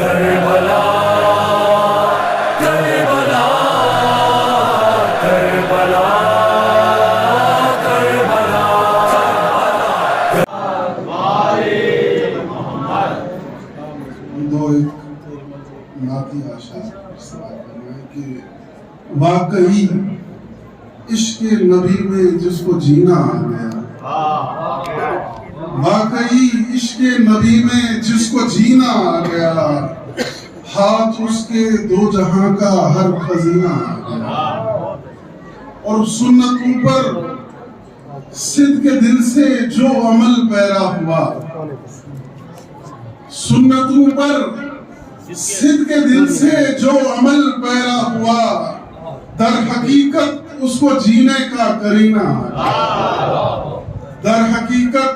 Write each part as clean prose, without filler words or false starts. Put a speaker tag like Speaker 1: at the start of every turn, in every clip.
Speaker 1: کربلا کربلا کربلا کربلا
Speaker 2: دو ایک نعتی اشعار استعمال کرنا ہے کہ واقعی عشق نبی میں جس کو جینا آ گیا، واقعی عشق نبی میں جس کو جینا آ گیا، ہاتھ اس کے دو جہاں کا ہر خزینہ آ گیا، اور سنتوں پر صدق دل سے جو عمل پیرا ہوا، سنتوں پر صدق دل سے جو عمل پیرا ہوا، در حقیقت اس کو جینے کا کرینہ آ گیا، در حقیقت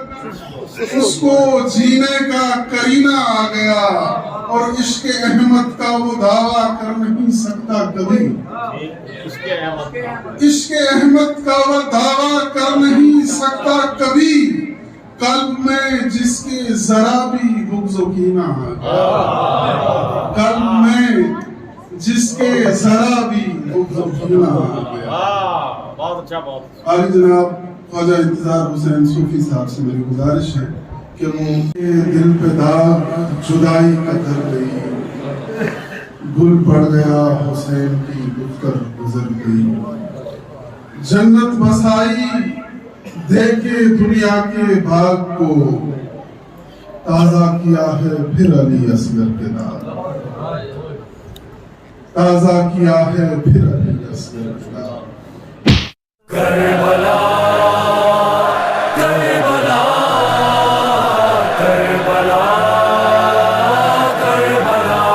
Speaker 2: اس کو جینے کا کرینہ آ گیا، اور عشق احمد کا وہ دعویٰ کر نہیں سکتا کبھی، عشق احمد کا وہ دعویٰ کر نہیں سکتا کبھی، قلب میں جس کے ذرا بھی بغض و کینہ آ گیا، قلب میں جس کے ذرا بھی بغض و کینہ آ گیا۔
Speaker 3: بہت اچھا، بہت
Speaker 2: عالی جناب خواجہ انتظار حسین صوفی صاحب سے میری گزارش ہے کہ وہ دل پہ داغ جدائی کا کر گئی، گل پڑ گیا حسین کی گفتر گزر گئی، جنت بسائی دے کے دنیا کے باغ کو، تازہ کیا ہے پھر علی اصغر کے داغ، تازہ کیا ہے پھر علی اصغر کے داغ۔
Speaker 1: کربلا کربلا کربلا کربلا